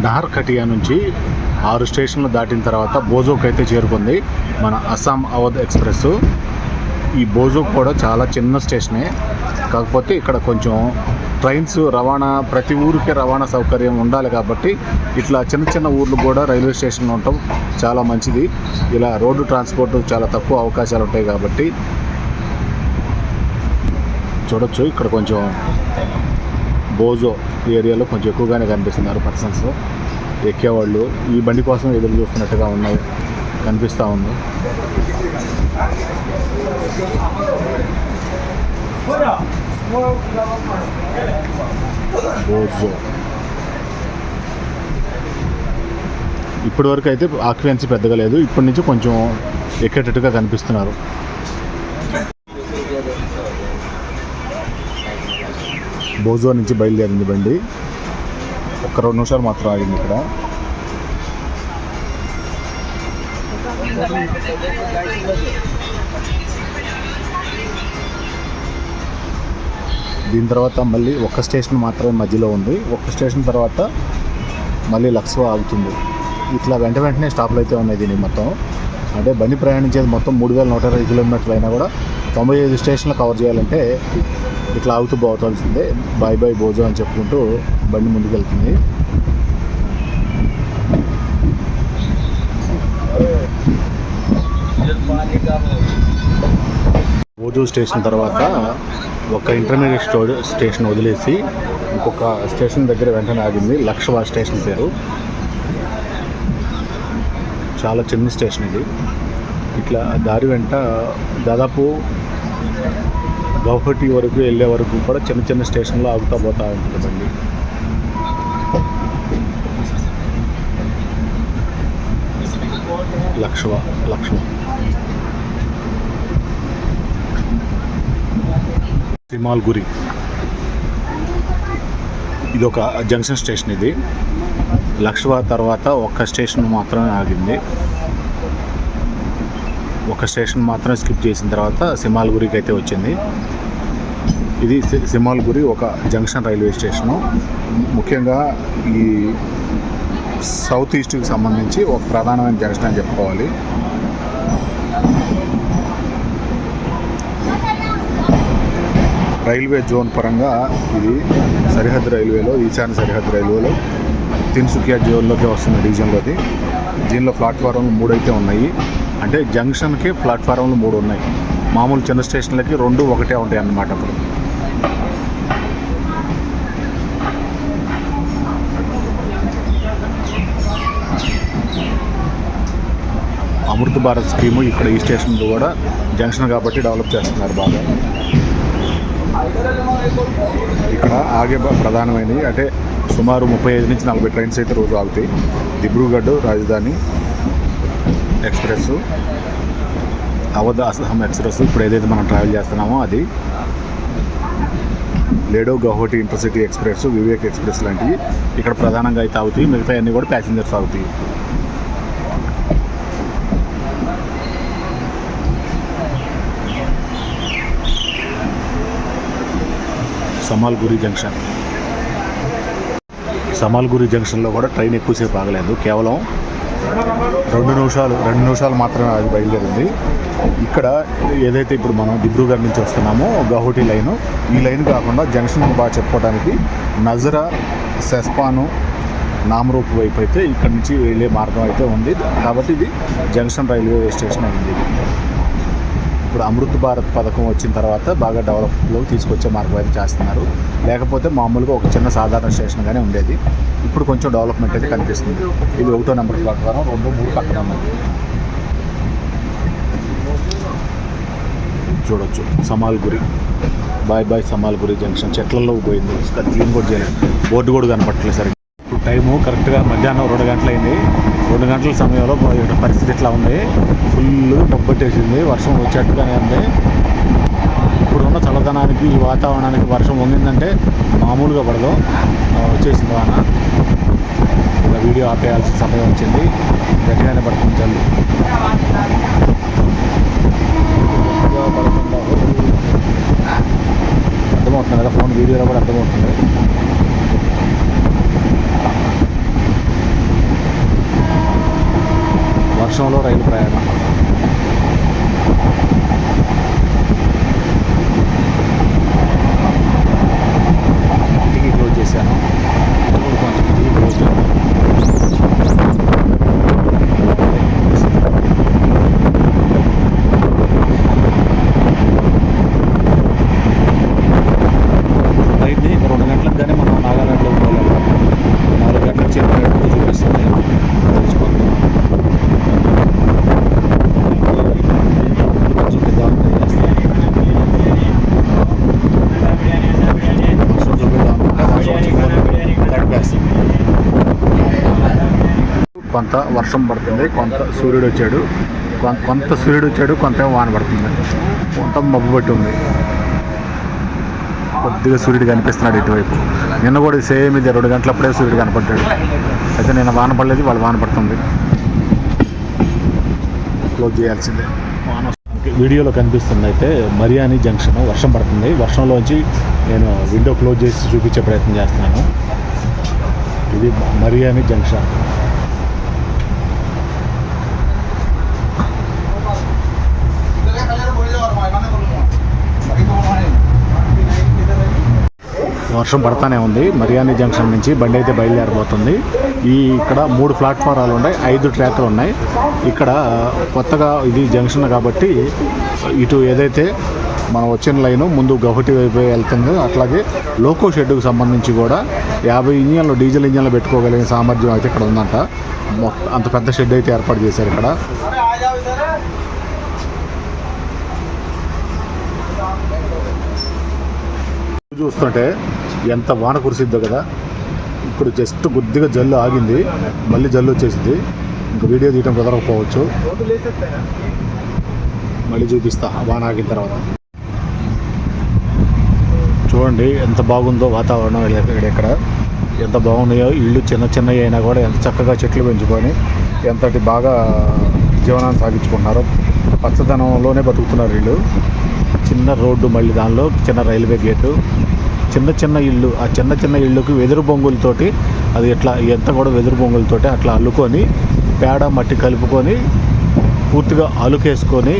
నహర్ కటియా నుంచి 6 స్టేషన్లు దాటిన తర్వాత బోజోక్ అయితే చేరుకుంది మన అస్సాం అవధ్ ఎక్స్ప్రెస్. ఈ బోజోక్ కూడా చాలా చిన్న స్టేషనే, కాకపోతే ఇక్కడ కొంచెం ట్రైన్స్ రవాణా, ప్రతి ఊరికి రవాణా సౌకర్యం ఉండాలి కాబట్టి ఇట్లా చిన్న చిన్న ఊర్లు కూడా రైల్వే స్టేషన్లు ఉండటం చాలా మంచిది. ఇలా రోడ్డు ట్రాన్స్పోర్ట్ చాలా తక్కువ అవకాశాలు ఉంటాయి కాబట్టి చూడొచ్చు. ఇక్కడ కొంచెం బోజో ఏరియాలో కొంచెం ఎక్కువగానే కనిపిస్తున్నారు పర్సన్స్, ఎక్కేవాళ్ళు. ఈ బండి కోసం ఎదురు చూస్తున్నట్టుగా ఉన్నాయి, కనిపిస్తూ ఉంది. బోజో ఇప్పటి వరకు అయితే ఆక్యుపెన్సీ పెద్దగా లేదు, ఇప్పటి నుంచి కొంచెం ఎక్కేటట్టుగా కనిపిస్తున్నారు. బోజో నుంచి బయలుదేరింది బండి, ఒక 2 నిమిషాలు మాత్రం ఆగింది ఇక్కడ. దీని తర్వాత మళ్ళీ ఒక స్టేషన్ మాత్రమే మధ్యలో ఉంది, ఒక స్టేషన్ తర్వాత మళ్ళీ లక్స్వా ఆగుతుంది. ఇట్లా వెంటనే స్టాప్లు అయితే ఉన్నాయి దీనికి మొత్తం. అంటే బండి ప్రయాణించేది మొత్తం 3120 కిలోమీటర్లు అయినా కూడా 95 స్టేషన్లు కవర్ చేయాలంటే ఇట్లా ఆగుతూ పోవాల్సిందే. బాయ్ బాయ్ బోజో అని చెప్పుకుంటూ బండి ముందుకెళ్తుంది. బోజో స్టేషన్ తర్వాత ఒక ఇంటర్మీడియట్ స్టేషన్ వదిలేసి ఇంకొక స్టేషన్ దగ్గర వెంటనే ఆగింది. లక్ష్వా స్టేషన్ పేరు. చాలా చిన్న స్టేషన్ ఇది. ఇట్లా దారి వెంట దాదాపు గౌహటి వరకు వెళ్ళే వరకు కూడా చిన్న చిన్న స్టేషన్లో ఆగుతూ పోతూ ఉంటుంది బండి. లక్ష్వా సిమాల్గురి ఇది ఒక జంక్షన్ స్టేషన్. ఇది లక్ష్వా తర్వాత ఒక స్టేషన్ మాత్రమే ఆగింది. ఒక స్టేషన్ మాత్రమే స్కిప్ చేసిన తర్వాత సిమాల్గురికి అయితే వచ్చింది. ఇది సిమాల్గురి ఒక జంక్షన్ రైల్వే స్టేషను. ముఖ్యంగా ఈ సౌత్ ఈస్ట్కి సంబంధించి ఒక ప్రధానమైన జంక్షన్ అని చెప్పుకోవాలి. రైల్వే జోన్ పరంగా ఇది సరిహద్దు రైల్వేలో, ఈశాన్య సరిహద్దు రైల్వేలో తిన్సుకియా జోన్లోకి వస్తున్న డివిజన్లోది. దీనిలో ప్లాట్ఫారంలు 3 అయితే ఉన్నాయి. అంటే జంక్షన్కి ప్లాట్ఫారంలు 3 ఉన్నాయి. మామూలు చిన్న స్టేషన్లకి 2 ఒకటే ఉంటాయి అన్నమాట. అప్పుడు అమృత్ భారత్ స్కీము ఇక్కడ ఈ స్టేషన్లో కూడా జంక్షన్ కాబట్టి డెవలప్ చేస్తున్నారు బాగా. ఇక్కడ ఆగే ప్రధానమైనవి అంటే సుమారు 35 నుంచి 40 ట్రైన్స్ అయితే రోజు ఆగుతాయి. దిబ్రూగఢ్ రాజధాని ఎక్స్ప్రెస్, అవధ్ అస్సాం ఎక్స్ప్రెస్, ఇప్పుడు ఏదైతే మనం ట్రావెల్ చేస్తున్నామో అది, Ledo Guwahati intercity express, Vivek express లాంటివి ఇక్కడ ప్రధానంగా అయితే ఆగుతాయి. మిగతా అన్నీ కూడా ప్యాసింజర్స్ ఆగుతాయి. సమాల్గురి జంక్షన్లో కూడా ట్రైన్ ఎక్కువసేపు ఆగలేదు, కేవలం 2 నిమిషాలు మాత్రమే అది బయలుదేరింది. ఇక్కడ ఏదైతే ఇప్పుడు మనం దిబ్రూగఢ్ నుంచి వస్తున్నామో గౌహటి లైను, ఈ లైన్ కాకుండా జంక్షన్ బాగా చెప్పుకోవడానికి నజరా, సెస్పాను, నామ్రూప్ వైపు అయితే ఇక్కడ నుంచి వెళ్ళే మార్గం అయితే ఉంది. కాబట్టి ఇది జంక్షన్ రైల్వే స్టేషన్ అయింది. ఇప్పుడు అమృత్ భారత్ పథకం వచ్చిన తర్వాత బాగా డెవలప్లోకి తీసుకొచ్చే మార్గం అయితే చేస్తున్నారు. లేకపోతే మామూలుగా ఒక చిన్న సాధారణ స్టేషన్గానే ఉండేది. ఇప్పుడు కొంచెం డెవలప్మెంట్ అయితే కనిపిస్తుంది. ఇది 1వ నెంబర్ ప్లాట్ఫారం, 2, 3 పక్కన ఉన్నాయి. చూడొచ్చు Samalguri. Bye bye Samalguri junction. చెట్లలో పోయింది, క్లీన్ కూడా చేయలేదు, బోర్డు కూడా కనపట్టలేదు సరిగ్గా. ఇప్పుడు టైము కరెక్ట్గా మధ్యాహ్నం 2 గంటలు అయింది. 2 గంటల సమయంలో పరిస్థితి ఇట్లా ఉంది. ఫుల్ పట్టేసింది, వర్షం వచ్చేట్టుగానే ఉంది. ఇప్పుడున్న చల్లదనానికి, ఈ వాతావరణానికి వర్షం వంగిందంటే మామూలుగా పడదు. వచ్చేసింది వాన. ఇలా వీడియో ఆపేయాల్సిన సమయం వచ్చింది. గట్టిగానే పడుతుంది జల్లు. అర్థమవుతుంది కదా, ఫోన్ వీడియోలో కూడా అర్థమవుతుంది. వర్షంలో రైలు ప్రయాణం. కిటికీ క్లోజ్ చేశాను. కొంచెం కిటికీ క్లోజ్ చేయాలి. ట్రైన్ని 2 గంటలకు కానీ మనం నాగాలాండ్లో పోలేము. 4 గంటలకు చేరినట్టు చూపిస్తుంది. కొంత వర్షం పడుతుంది, కొంత సూర్యుడు వచ్చాడు, కొంత వాన పడుతుంది, కొంత మబ్బు పట్టి ఉంది. కొద్దిగా సూర్యుడు కనిపిస్తున్నాడు ఇటువైపు. నిన్న కూడా సేమ్ ఇది 2 గంటలప్పుడే సూర్యుడు కనపడ్డాడు. అయితే నిన్న వాన పడలేదు, వాళ్ళు వాన పడుతుంది. క్లోజ్ చేయాల్సిందే. వీడియోలో కనిపిస్తుంది అయితే మరియాని జంక్షన్. వర్షం పడుతుంది. వర్షంలోంచి నేను విండో క్లోజ్ చేసి చూపించే ప్రయత్నం చేస్తున్నాను. ఇది మరియాని జంక్షన్. వర్షం పడతానే ఉంది. మరియాని జంక్షన్ నుంచి బండి అయితే బయలుదేరబోతుంది. ఇక్కడ 3 ప్లాట్ఫారాలు ఉన్నాయి, 5 ట్రాక్లు ఉన్నాయి. ఇక్కడ కొత్తగా ఇది జంక్షన్ కాబట్టి ఇటు ఏదైతే మనం వచ్చిన లైను ముందు గౌహటి వైపు వెళ్తుందో అట్లాగే లోకో షెడ్కు సంబంధించి కూడా 50 ఇంజన్లు డీజిల్ ఇంజన్లు పెట్టుకోగలిగిన సామర్థ్యం అయితే ఇక్కడ ఉందంట. అంత పెద్ద షెడ్ అయితే ఏర్పాటు చేశారు ఇక్కడ. చూస్తుంటే ఎంత వాన కురిసిద్దో కదా. ఇప్పుడు జస్ట్ కొద్దిగా జల్లు ఆగింది, మళ్ళీ జల్లు వచ్చేసింది. ఇంకా వీడియో తీయడం కుదరకపోవచ్చు, మళ్ళీ చూపిస్తా వాన ఆగిన తర్వాత. చూడండి ఎంత బాగుందో వాతావరణం ఇక్కడ. ఎంత బాగున్నాయో ఇళ్ళు. చిన్నవి అయినా కూడా ఎంత చక్కగా చెట్లు పెంచుకొని ఎంతటి బాగా జీవనాన్ని సాగించుకుంటున్నారో. పచ్చదనంలోనే బతుకుతున్నారు వీళ్ళు. చిన్న రోడ్డు, మళ్ళీ దానిలో చిన్న రైల్వే గేటు, చిన్న ఇళ్ళు. ఆ చిన్న ఇళ్ళకి వెదురు బొంగులతోటి అది ఎట్లా ఎంత కూడా వెదురు బొంగులతోటి అట్లా అల్లుకొని పేడ మట్టి కలుపుకొని పూర్తిగా అలుకేసుకొని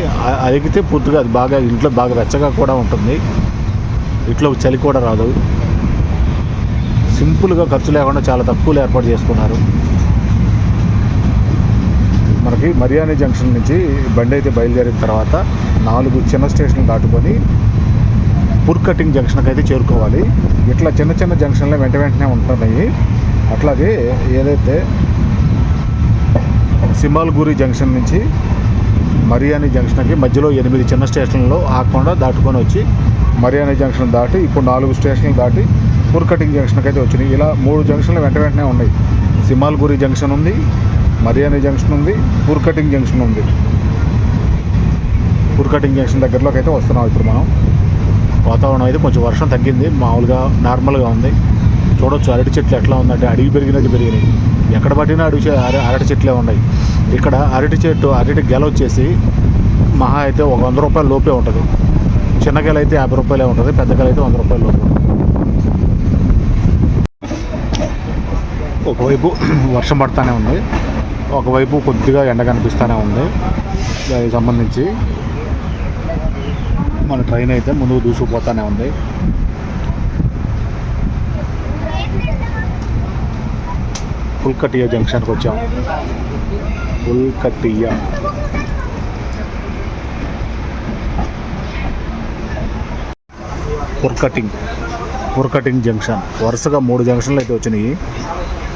అలిగితే పూర్తిగా అది బాగా ఇంట్లో బాగా వెచ్చగా కూడా ఉంటుంది. ఇంట్లో చలి కూడా రాదు. సింపుల్గా ఖర్చు లేకుండా చాలా తక్కువలో ఏర్పాటు చేసుకున్నారు. మనకి మరియాని జంక్షన్ నుంచి బండి అయితే బయలుదేరిన తర్వాత 4 చిన్న స్టేషన్లు దాటుకొని పుర్కటింగ్ జంక్షన్కి అయితే చేరుకోవాలి. ఇట్లా చిన్న జంక్షన్లు వెంటనే ఉంటున్నాయి. అట్లాగే ఏదైతే సింబాల్గురి జంక్షన్ నుంచి మరియాని జంక్షన్కి మధ్యలో 8 చిన్న స్టేషన్లలో ఆకుండా దాటుకొని వచ్చి మరియాని జంక్షన్ దాటి ఇప్పుడు 4 స్టేషన్లు దాటి పుర్కటింగ్ జంక్షన్కి అయితే వచ్చినాయి. ఇలా 3 జంక్షన్లు వెంటనే ఉన్నాయి. సింబాల్గురి జంక్షన్ ఉంది, మరియాని జంక్షన్ ఉంది, పుర్కటింగ్ జంక్షన్ ఉంది. పుర్కటింగ్ జంక్షన్ దగ్గరలోకి అయితే వస్తున్నాం ఇప్పుడు మనం. వాతావరణం అయితే కొంచెం వర్షం తగ్గింది, మామూలుగా నార్మల్గా ఉంది. చూడొచ్చు అరటి చెట్లు ఎట్లా ఉందంటే అడిగి పెరిగినట్టు పెరిగినాయి. ఎక్కడ పట్టినా అరటి చెట్లే ఉన్నాయి. ఇక్కడ అరటి గెల వచ్చేసి మహా అయితే ఒక 100 రూపాయల లోపే ఉంటుంది. చిన్న గెల అయితే 50 రూపాయలే ఉంటుంది, పెద్ద గెల అయితే 100 రూపాయల లోపే ఉంటుంది. ఒకవైపు వర్షం పడుతూనే ఉంది, ఒకవైపు కొద్దిగా ఎండ కనిపిస్తూనే ఉంది. దానికి సంబంధించి మన ట్రైన్ అయితే ముందుకు దూసుకుపోతూనే ఉంది. పుల్కటియా జంక్షన్కి వచ్చాం. పుల్కటియా పుర్కటింగ్ జంక్షన్. వరుసగా 3 జంక్షన్లు అయితే వచ్చినాయి.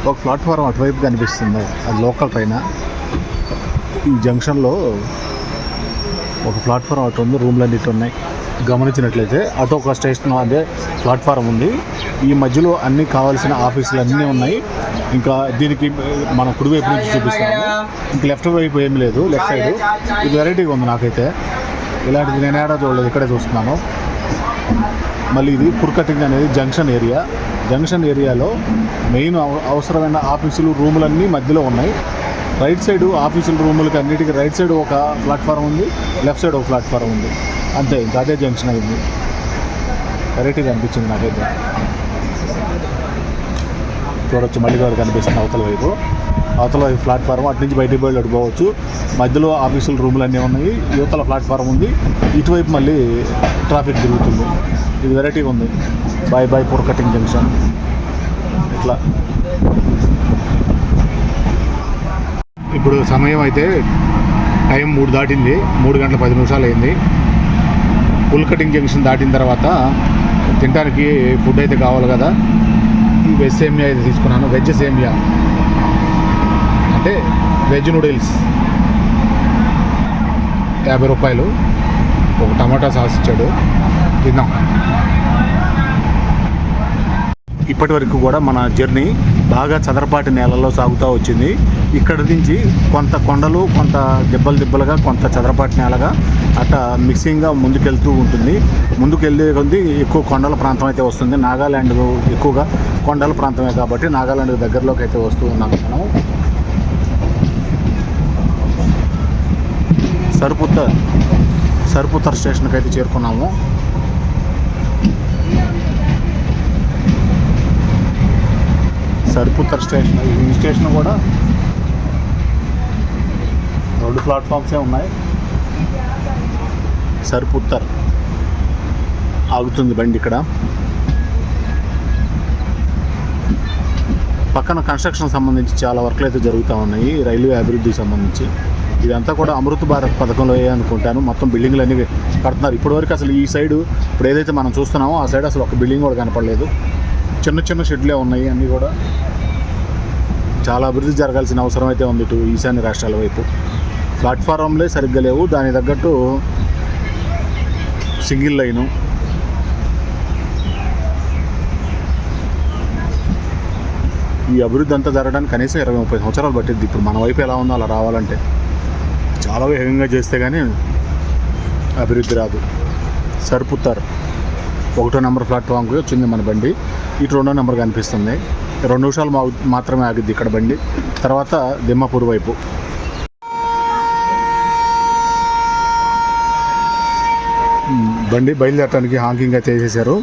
ఒక ప్లాట్ఫారం అటువైపు కనిపిస్తుంది, అది లోకల్ ట్రైన్. ఈ జంక్షన్లో ఒక ప్లాట్ఫారం అటు ఉంది, రూమ్లు ఇటు ఉన్నాయి. గమనించినట్లయితే అటు ఒక స్టేషన్ అదే ప్లాట్ఫారం ఉంది. ఈ మధ్యలో అన్నీ కావాల్సిన ఆఫీసులు అన్నీ ఉన్నాయి. ఇంకా దీనికి మన కుడివైపు నుంచి చూపిస్తాము. ఇంక లెఫ్ట్ వైపు ఏమీ లేదు, లెఫ్ట్ సైడ్. ఇది వెరైటీగా ఉంది నాకైతే. ఇలాంటిది నేను ఏడా చూడలేదు, ఇక్కడే చూస్తున్నాను. మళ్ళీ ఇది పుర్కటింగ్ అనేది జంక్షన్ ఏరియాలో మెయిన్ అవసరమైన ఆఫీసులు రూములన్నీ మధ్యలో ఉన్నాయి. రైట్ సైడ్ ఆఫీసుల రూములకి అన్నిటికీ రైట్ సైడ్ ఒక ప్లాట్ఫారం ఉంది, లెఫ్ట్ సైడ్ ఒక ప్లాట్ఫారం ఉంది. అంతే, ఇంకా అదే జంక్షన్ అయింది. వెరైటీగా అనిపించింది నాకైతే. చూడొచ్చు మళ్ళీ కూడా కనిపిస్తుంది అవతల వైపు. అవతల ప్లాట్ఫారం, అటు నుంచి బయటికి పోయి పోవచ్చు. మధ్యలో ఆఫీసుల రూములు అన్నీ ఉన్నాయి. యువతల ప్లాట్ఫారం ఉంది, ఇటువైపు మళ్ళీ ట్రాఫిక్ తిరుగుతుంది. ఇది వెరైటీగా ఉంది. Bye bye Furkating junction. ఇట్లా ఇప్పుడు సమయం అయితే టైం 3 దాటింది, 3 గంటల 10 నిమిషాలు అయింది. పుల్ కటింగ్ జంక్షన్ దాటిన తర్వాత తినడానికి ఫుడ్ అయితే కావాలి కదా. ఈ వెజ్ సేమియా అయితే తీసుకున్నాను. వెజ్ సేమియా అంటే వెజ్ నూడిల్స్ 50 రూపాయలు. ఒక టమాటా సాస్ ఇచ్చాడు, తిన్నాం. ఇప్పటి వరకు కూడా మన జర్నీ బాగా చదరపాటి నేలల్లో సాగుతూ వచ్చింది. ఇక్కడ నుంచి కొంత కొండలు, కొంత దెబ్బలుగా, కొంత చదరపాటి నేలగా అట్లా మిక్సింగ్గా ముందుకెళ్తూ ఉంటుంది. ముందుకు వెళ్ళే కొద్ది ఎక్కువ కొండల ప్రాంతం అయితే వస్తుంది. నాగాల్యాండ్ ఎక్కువగా కొండల ప్రాంతమే కాబట్టి నాగాల్యాండ్ దగ్గరలోకి అయితే వస్తూ ఉన్నాము. మనం సర్పుత్తర్ స్టేషన్కి అయితే చేరుకున్నాము. సర్పుత్తర్ స్టేషన్. ఈ స్టేషన్ కూడా 2 ప్లాట్ఫామ్సే ఉన్నాయి. సర్పుత్తర్ ఆగుతుంది బండి ఇక్కడ. పక్కన కన్స్ట్రక్షన్ సంబంధించి చాలా వర్క్లు అయితే జరుగుతూ ఉన్నాయి, రైల్వే అభివృద్ధికి సంబంధించి. ఇదంతా కూడా అమృత్ భారత్ పథకంలో అనుకుంటాను. మొత్తం బిల్డింగ్లు అన్నీ కడుతున్నారు. ఇప్పటివరకు అసలు ఈ సైడు ఇప్పుడు ఏదైతే మనం చూస్తున్నామో ఆ సైడ్ అసలు ఒక బిల్డింగ్ కూడా కనపడలేదు. చిన్న చిన్న షెడ్లే ఉన్నాయి. అన్నీ కూడా చాలా అభివృద్ధి జరగాల్సిన అవసరం అయితే ఉంది ఇటు ఈశాన్య రాష్ట్రాల వైపు. ప్లాట్ఫారంలే సరిగ్గా లేవు, దానికి తగ్గట్టు సింగిల్ లైను. ఈ అభివృద్ధి అంతా జరగడానికి కనీసం 20-30 సంవత్సరాలు పట్టింది. ఇప్పుడు మన వైపు ఎలా ఉందో అలా రావాలంటే చాలా వేగంగా చేస్తే కానీ అభివృద్ధి రాదు. సర్పుత్తర్ 1వ నెంబర్ ప్లాట్ఫామ్కి వచ్చింది మన బండి. ఇటు 2వ నెంబర్ కనిపిస్తుంది. 2 నిమిషాలు మాత్రమే ఆగిద్ది ఇక్కడ బండి. తర్వాత దిమ్మాపూర్ వైపు. బండి బయలుదేరటానికి హాంకింగ్ అయితే వేసేసారు.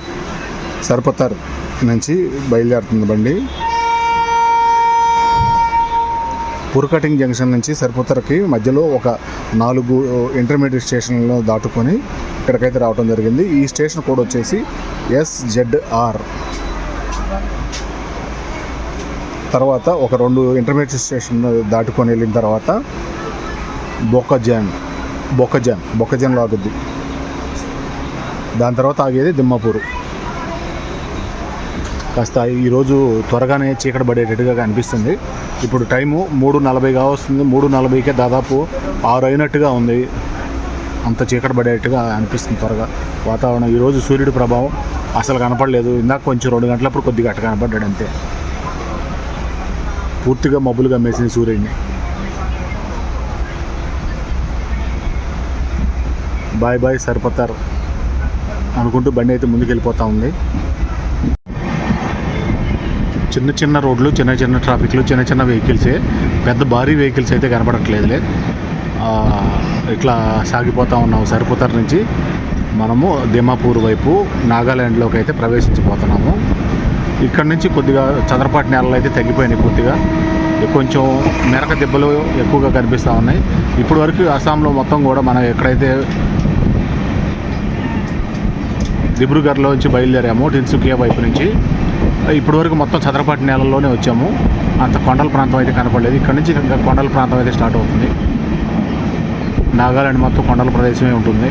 సర్పుత్తర్ నుంచి బయలుదేరుతుంది బండి. పురకటింగ్ జంక్షన్ నుంచి సర్పుత్తర్కి మధ్యలో ఒక 4 ఇంటర్మీడియట్ స్టేషన్లను దాటుకొని ఇక్కడికైతే రావడం జరిగింది. ఈ స్టేషన్ కోడ్ వచ్చేసి SZR. తర్వాత ఒక 2 ఇంటర్మీడియట్ స్టేషన్ దాటుకొని వెళ్ళిన తర్వాత బొక్కజాన్లో ఆగుద్ది. దాని తర్వాత ఆగేది దిమ్మాపూర్. కాస్త ఈరోజు త్వరగానే చీకటి పడేటట్టుగా కనిపిస్తుంది. ఇప్పుడు టైము 3:40గా వస్తుంది. 3:40కే దాదాపు 6 అయినట్టుగా ఉంది. అంత చీకటి పడేట్టుగా అనిపిస్తుంది త్వరగా వాతావరణం. ఈరోజు సూర్యుడి ప్రభావం అసలు కనపడలేదు. ఇందాక కొంచెం 2 గంటలప్పుడు కొద్దిగా అట్ట కనపడ్డాడు అంతే. పూర్తిగా మబ్బులు కమ్మేసింది సూర్యుడిని. బాయ్ బాయ్ సర్పుత్తర్ అనుకుంటూ బండి అయితే ముందుకు వెళ్ళిపోతూ ఉంది. చిన్న చిన్న రోడ్లు, చిన్న చిన్న ట్రాఫిక్లు, చిన్న చిన్న వెహికల్సే, పెద్ద భారీ వెహికల్స్ అయితే కనపడట్లేదులే. ఇట్లా సాగిపోతూ ఉన్నాము. సర్పుత్తర్ నుంచి మనము దిమ్మాపూర్ వైపు నాగాల్యాండ్లోకి అయితే ప్రవేశించిపోతున్నాము. ఇక్కడ నుంచి కొద్దిగా చదరపాటి నేలలు అయితే తగ్గిపోయినాయి పూర్తిగా. కొంచెం మెరక దెబ్బలు ఎక్కువగా కనిపిస్తూ ఉన్నాయి. ఇప్పటి వరకు అస్సాంలో మొత్తం కూడా మనం ఎక్కడైతే దిబ్రూగఢ్లో నుంచి బయలుదేరాము, టిన్సుకియా వైపు నుంచి, ఇప్పటి వరకు మొత్తం చదరపాటి నేలల్లోనే వచ్చాము. అంత కొండల ప్రాంతం అయితే కనపడలేదు. ఇక్కడ నుంచి ఇంకా కొండల ప్రాంతం అయితే స్టార్ట్ అవుతుంది. నాగాలాండ్ మొత్తం కొండల ప్రదేశమే ఉంటుంది.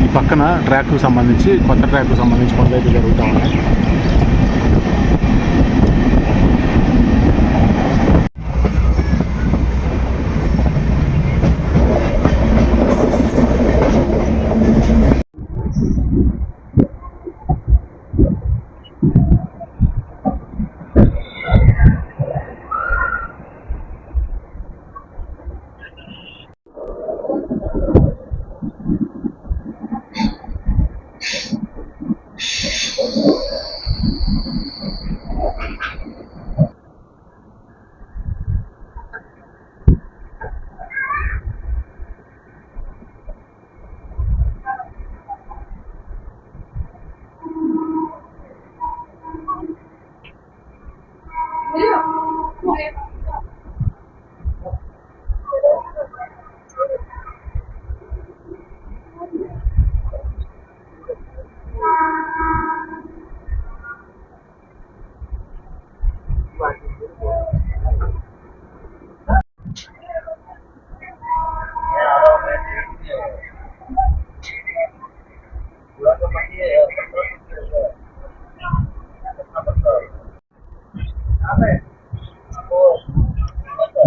ఈ పక్కన ట్రాక్కు సంబంధించి, కొత్త ట్రాక్కు సంబంధించి పనులు అయితే జరుగుతూ ఉన్నాయి.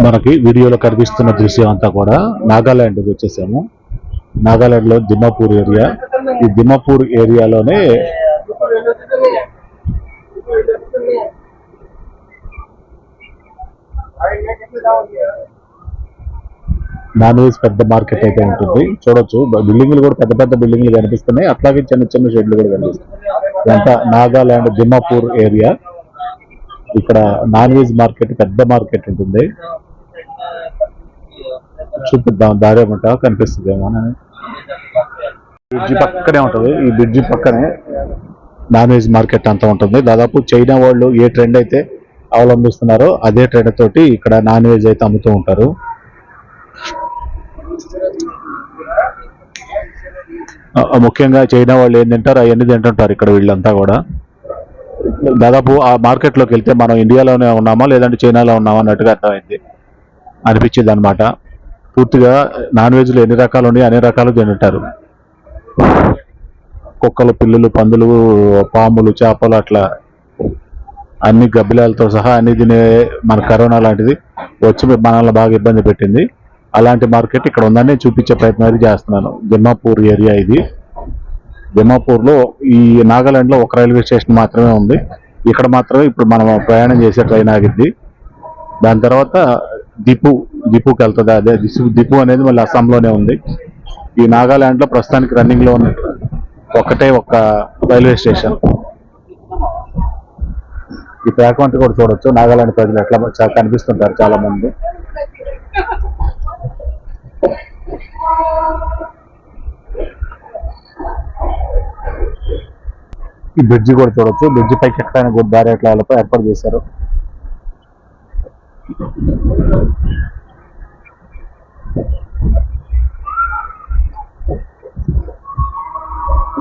మనకి వీడియోలో కనిపిస్తున్న దృశ్యం అంతా కూడా నాగాలాండ్కి వచ్చేసాము. నాగాలాండ్లో దిమాపూర్ ఏరియా. ఈ దిమాపూర్ ఏరియాలోనే నాన్ వెజ్ పెద్ద మార్కెట్ అయితే ఉంటుంది. చూడొచ్చు బిల్డింగ్లు కూడా పెద్ద పెద్ద బిల్డింగ్లు కనిపిస్తున్నాయి, అట్లాగే చిన్న చిన్న షెడ్లు కూడా కనిపిస్తున్నాయి. ఇదంతా నాగాలాండ్ దిమాపూర్ ఏరియా. ఇక్కడ నాన్ వెజ్ మార్కెట్ పెద్ద మార్కెట్ ఉంటుంది. చూపిద్దాం దారి ఏమంటా కనిపిస్తుందేమో అని. బ్రిడ్జి పక్కనే ఉంటుంది. ఈ బ్రిడ్జి పక్కనే నాన్ వెజ్ మార్కెట్ అంతా ఉంటుంది. దాదాపు చైనా వాళ్ళు ఏ ట్రెండ్ అయితే అవలంబిస్తున్నారో అదే ట్రెండ్ తోటి ఇక్కడ నాన్ వెజ్ అయితే అమ్ముతూ ఉంటారు. ముఖ్యంగా చైనా వాళ్ళు ఏం తింటారు అవన్నీ తింటుంటారు ఇక్కడ వీళ్ళంతా కూడా. దాదాపు ఆ మార్కెట్లోకి వెళ్తే మనం ఇండియాలోనే ఉన్నామా లేదంటే చైనాలో ఉన్నామా అన్నట్టుగా అర్థమైంది అనిపించింది అనమాట. పూర్తిగా నాన్ వెజ్లు ఎన్ని రకాలు ఉన్నాయి అన్ని రకాలు తింటారు. కుక్కలు, పిల్లులు, పందులు, పాములు, చేపలు, అట్లా అన్ని గబ్బిలాలతో సహా అన్ని తినే మన కరోనా లాంటిది వచ్చి మనల్ని బాగా ఇబ్బంది పెట్టింది. అలాంటి మార్కెట్ ఇక్కడ ఉందని చూపించే ప్రయత్నం అయితే చేస్తున్నాను. దిమాపూర్ ఏరియా ఇది. దిమాపూర్లో ఈ నాగాలాండ్లో ఒక రైల్వే స్టేషన్ మాత్రమే ఉంది. ఇక్కడ మాత్రమే ఇప్పుడు మనం ప్రయాణం చేసే ట్రైన్ ఆగిద్ది. దాని తర్వాత దిపుకి వెళ్తుంది. అదే దిపు అనేది మళ్ళీ అస్సాంలోనే ఉంది. ఈ నాగాలాండ్లో ప్రస్తుతానికి రన్నింగ్లో ఉన్న ఒక్క రైల్వే స్టేషన్. ఈ ప్యాక్వంట్ కూడా చూడొచ్చు. నాగాలాండ్ ప్రజలు ఎట్లా కనిపిస్తుంటారు చాలా మంది. ఈ బ్రిడ్జి కూడా చూడొచ్చు. బ్రిడ్జి పైకి ఎక్కడానికి దారి ఎట్లా ఏర్పాటు చేశారు.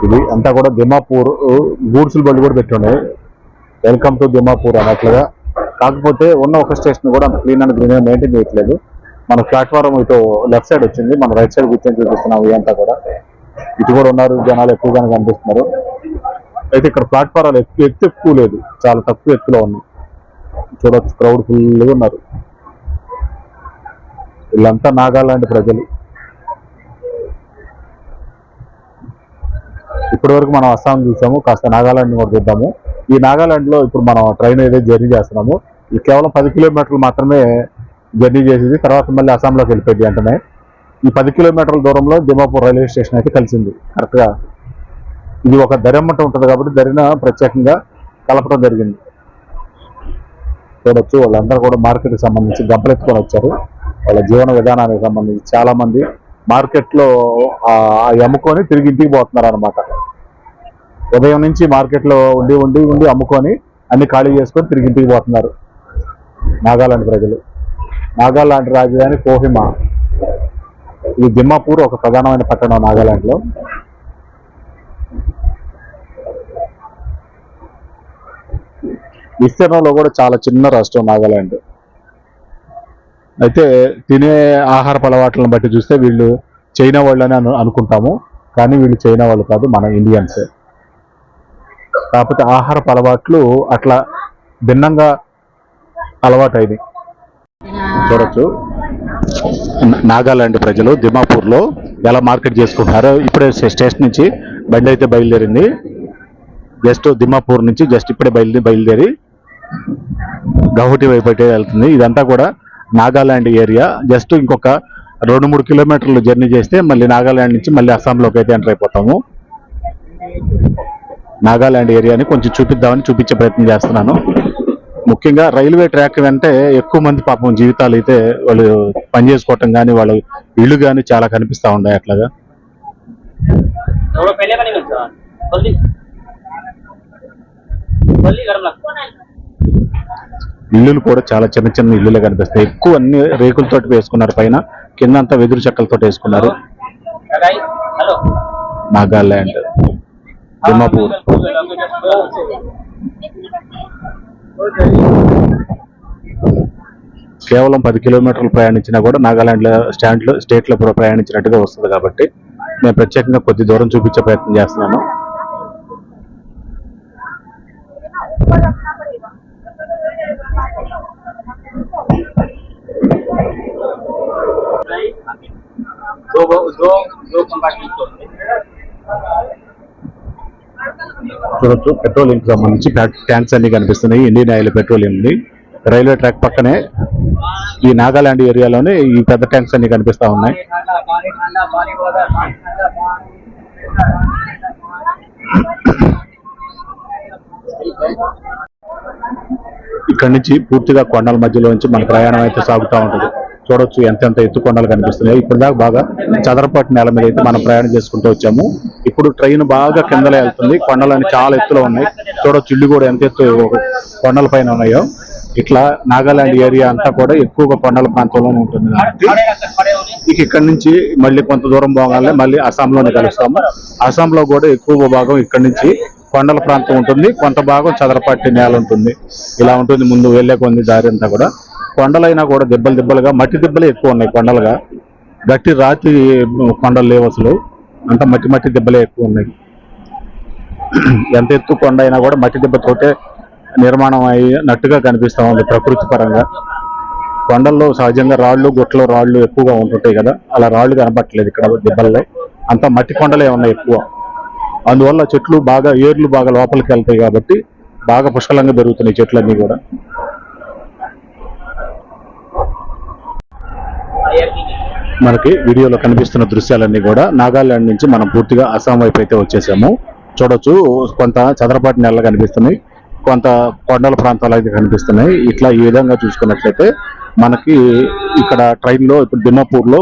ఇది అంతా కూడా దిమాపూర్ గూడ్సులు బండి కూడా పెట్టుండే వెల్కమ్ టు దిమాపూర్ అన్నట్లుగా. కాకపోతే ఉన్న ఒక స్టేషన్ కూడా అంత క్లీన్ అండ్ గ్రీన్ మెయింటైన్ చేయట్లేదు. మన ప్లాట్ఫారం ఇటు లెఫ్ట్ సైడ్ వచ్చింది, మన రైట్ సైడ్ కూర్చొని చూపిస్తున్నాం. ఇదంతా కూడా ఇటు కూడా ఉన్నారు, జనాలు ఎక్కువగానే కనిపిస్తున్నారు. అయితే ఇక్కడ ప్లాట్ఫారాలు ఎత్తు ఎక్కువ లేదు, చాలా తక్కువ ఎత్తులో ఉన్నాయి. చూడొచ్చు క్రౌడ్ ఫుల్గా ఉన్నారు. వీళ్ళంతా నాగాలాండ్ ప్రజలు. ఇప్పటి వరకు మనం అస్సాం చూసాము, కాస్త నాగాలాండ్ కూడా చూద్దాము. ఈ నాగాలాండ్లో ఇప్పుడు మనం ట్రైన్ ఏదైతే జర్నీ చేస్తున్నామో ఇది కేవలం 10 కిలోమీటర్లు మాత్రమే జర్నీ చేసేది. తర్వాత మళ్ళీ అస్సాంలోకి వెళ్ళిపోయింది వెంటనే. ఈ 10 కిలోమీటర్ల దూరంలో దిమాపూర్ రైల్వే స్టేషన్ అయితే కలిసింది కరెక్ట్గా. ఇది ఒక దర్యమ్మట ఉంటుంది కాబట్టి దరిన ప్రత్యేకంగా కలపడం జరిగింది. చూడొచ్చు వాళ్ళందరూ కూడా మార్కెట్కి సంబంధించి గంపలెత్తుకొని వచ్చారు. వాళ్ళ జీవన విధానానికి సంబంధించి చాలా మంది మార్కెట్లో అమ్ముకొని తిరిగి ఇంటికి పోతున్నారు అనమాట. ఉదయం నుంచి మార్కెట్లో ఉండి అమ్ముకొని అన్ని ఖాళీ చేసుకొని తిరిగి ఇంటికి పోతున్నారు నాగాలాండ్ ప్రజలు. నాగాలాండ్ రాజధాని కోహిమా. ఈ దిమాపూర్ ఒక ప్రధానమైన పట్టణం నాగాలాండ్లో. విస్తీర్ణంలో కూడా చాలా చిన్న రాష్ట్రం నాగాలాండ్. అయితే తినే ఆహారపు అలవాట్లను బట్టి చూస్తే వీళ్ళు చైనా వాళ్ళని అనుకుంటాము, కానీ వీళ్ళు చైనా వాళ్ళు కాదు, మన ఇండియన్సే. కాకపోతే ఆహారపు అలవాట్లు అట్లా భిన్నంగా అలవాటైనవి. చూడొచ్చు నాగాలాండ్ ప్రజలు దిమాపూర్లో ఎలా మార్కెట్ చేసుకుంటున్నారో. ఇప్పుడే స్టేషన్ నుంచి బండి అయితే బయలుదేరింది. జస్ట్ దిమాపూర్ నుంచి ఇప్పుడే బయలుదేరి గౌహటి వైపు అయితే వెళ్తుంది. ఇదంతా కూడా నాగాలాండ్ ఏరియా. జస్ట్ ఇంకొక 2-3 కిలోమీటర్లు జర్నీ చేస్తే మళ్ళీ నాగాలాండ్ నుంచి మళ్ళీ అస్సాంలోకి అయితే ఎంటర్ అయిపోతాము. నాగాలాండ్ ఏరియాని కొంచెం చూపించే ప్రయత్నం చేస్తున్నాను. ముఖ్యంగా రైల్వే ట్రాక్ వెంటే ఎక్కువ మంది పాపం జీవితాలు అయితే వాళ్ళు పనిచేసుకోవటం కానీ వాళ్ళ ఇళ్ళు కానీ చాలా కనిపిస్తూ ఉన్నాయి. అట్లాగా ఇల్లులు కూడా చాలా చిన్న చిన్న ఇల్లులే కనిపిస్తాయి. ఎక్కువ అన్ని రేకులతో వేసుకున్నారు, పైన కింద అంతా వెదురు చెక్కలతో వేసుకున్నారు. నాగాలాండ్ దిమాపూర్. కేవలం 10 కిలోమీటర్లు ప్రయాణించినా కూడా నాగాలాండ్ స్టేట్లో కూడా ప్రయాణించినట్టుగా వస్తుంది. కాబట్టి నేను ప్రత్యేకంగా కొద్ది దూరం చూపించే ప్రయత్నం చేస్తున్నాను. చూడొచ్చు పెట్రోలింగ్ సంబంధించి ట్యాంక్స్ అన్ని కనిపిస్తున్నాయి. ఇండియన్ ఆయిల్ పెట్రోలియం ఉంది. రైల్వే ట్రాక్ పక్కనే ఈ నాగాలాండ్ ఏరియాలోనే ఈ పెద్ద ట్యాంక్స్ అన్ని కనిపిస్తా ఉన్నాయి. ఇక్కడ నుంచి పూర్తిగా కొండల మధ్యలో నుంచి మన ప్రయాణం అయితే సాగుతూ ఉంటుంది. చూడొచ్చు ఎంత ఎత్తు కొండలు కనిపిస్తున్నాయి. ఇప్పుడు దాకా బాగా చదరపాటి నేల మీద అయితే మనం ప్రయాణం చేసుకుంటూ వచ్చాము. ఇప్పుడు ట్రైన్ బాగా కిందలే వెళ్తుంది. కొండలన్నీ చాలా ఎత్తులో ఉన్నాయి. చూడొచ్చు ఇల్లు కూడా ఎంత ఎత్తు కొండల పైన ఉన్నాయో. ఇట్లా నాగాలాండ్ ఏరియా అంతా కూడా ఎక్కువగా కొండల ప్రాంతంలోనే ఉంటుంది కాబట్టి ఇక్కడ నుంచి మళ్ళీ కొంత దూరం పోగానే మళ్ళీ అస్సాంలోనే కలుస్తాము. అస్సాంలో కూడా ఎక్కువ భాగం ఇక్కడ నుంచి కొండల ప్రాంతం ఉంటుంది, కొంత భాగం చదరపాటి నేల ఉంటుంది. ఇలా ఉంటుంది ముందు వెళ్లే కొన్ని దారి అంతా కూడా. కొండలైనా కూడా దెబ్బలుగా మట్టి దెబ్బలే ఎక్కువ ఉన్నాయి. కొండలుగా గట్టి రాతి కొండలు లేవు అసలు, అంత మట్టి దెబ్బలే ఎక్కువ ఉన్నాయి. ఎంత ఎత్తు కొండ అయినా కూడా మట్టి దెబ్బతోటే నిర్మాణం అయినట్టుగా కనిపిస్తా ఉంది ప్రకృతి పరంగా. కొండల్లో సహజంగా గుట్టలు రాళ్ళు ఎక్కువగా ఉంటుంటాయి కదా, అలా రాళ్ళు కనపట్టలేదు ఇక్కడ దెబ్బల్లో. అంత మట్టి కొండలే ఉన్నాయి ఎక్కువ. అందువల్ల చెట్లు బాగా ఏర్లు బాగా లోపలికి వెళ్తాయి కాబట్టి బాగా పుష్కలంగా పెరుగుతున్నాయి చెట్లన్నీ కూడా. మనకి వీడియోలో కనిపిస్తున్న దృశ్యాలన్నీ కూడా నాగాలాండ్ నుంచి మనం పూర్తిగా అస్సాం వైపు అయితే వచ్చేసాము. చూడొచ్చు కొంత చదరపాటి నేలలు కనిపిస్తున్నాయి, కొంత కొండల ప్రాంతాలు అయితే కనిపిస్తున్నాయి. ఇట్లా ఈ విధంగా చూసుకున్నట్లయితే మనకి ఇక్కడ ట్రైన్లో ఇప్పుడు దిమాపూర్లో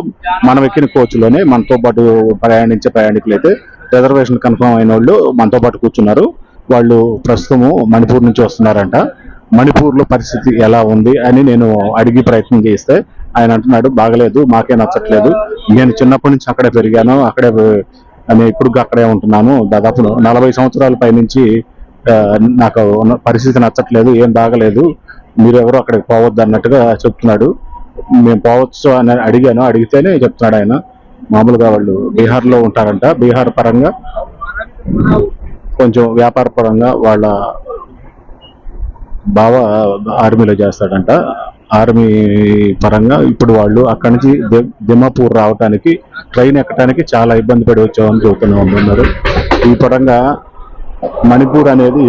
మనం ఎక్కిన కోచ్లోనే మనతో పాటు ప్రయాణించే ప్రయాణికులు అయితే రిజర్వేషన్ కన్ఫర్మ్ అయిన వాళ్ళు మనతో పాటు కూర్చున్నారు. వాళ్ళు ప్రస్తుతము మణిపూర్ నుంచి వస్తున్నారంట. మణిపూర్లో పరిస్థితి ఎలా ఉంది అని నేను అడిగి ప్రయత్నం చేస్తే ఆయన అంటున్నాడు, బాగలేదు, మాకే నచ్చట్లేదు, నేను చిన్నప్పటి నుంచి అక్కడే పెరిగాను, నేను ఇప్పుడు అక్కడే ఉంటున్నాను, దాదాపు 40 సంవత్సరాల పైనుంచి నాకు పరిస్థితి నచ్చట్లేదు, ఏం బాగలేదు, మీరెవరు అక్కడికి పోవద్దు అన్నట్టుగా చెప్తున్నాడు. మేము పోవచ్చు అని అడిగితేనే చెప్తున్నాడు ఆయన. మామూలుగా వాళ్ళు బీహార్లో ఉంటారంట. బీహార్ పరంగా కొంచెం వ్యాపార పరంగా వాళ్ళ బావ ఆర్మీలో చేస్తాడంట. ఆర్మీ పరంగా ఇప్పుడు వాళ్ళు అక్కడి నుంచి దిమాపూర్ రావడానికి ట్రైన్ ఎక్కడానికి చాలా ఇబ్బంది పడి వచ్చామని చెబుతున్నారు. ఈ పరంగా మణిపూర్ అనేది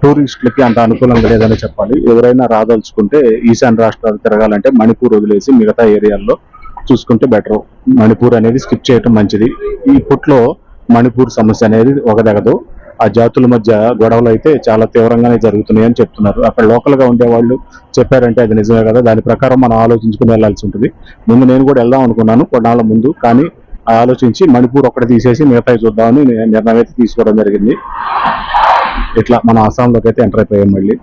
టూరిస్టులకి అంత అనుకూలంగా లేదని చెప్పాలి. ఎవరైనా రాదలుచుకుంటే ఈశాన్య రాష్ట్రాలు తిరగాలంటే మణిపూర్ వదిలేసి మిగతా ఏరియాల్లో చూసుకుంటే బెటర్. మణిపూర్ అనేది స్కిప్ చేయటం మంచిది. ఇప్పట్లో మణిపూర్ సమస్య అనేది ఒకదగదు. ఆ జాతుల మధ్య గొడవలు అయితే చాలా తీవ్రంగానే జరుగుతున్నాయి అని చెప్తున్నారు. అక్కడ లోకల్గా ఉండేవాళ్ళు చెప్పారంటే అది నిజమే కదా, దాని ప్రకారం మనం ఆలోచించుకుని వెళ్లాల్సి ఉంటుంది. ముందు నేను కూడా వెళ్దాం అనుకున్నాను కొన్నాళ్ళ ముందు, కానీ ఆలోచించి మణిపూర్ ఒక్కటి తీసేసి మిగతాయి చూద్దామని నిర్ణయం అయితే తీసుకోవడం జరిగింది. ఇట్లా మనం అస్సాంలోకి అయితే ఎంటర్ అయిపోయాం మళ్ళీ.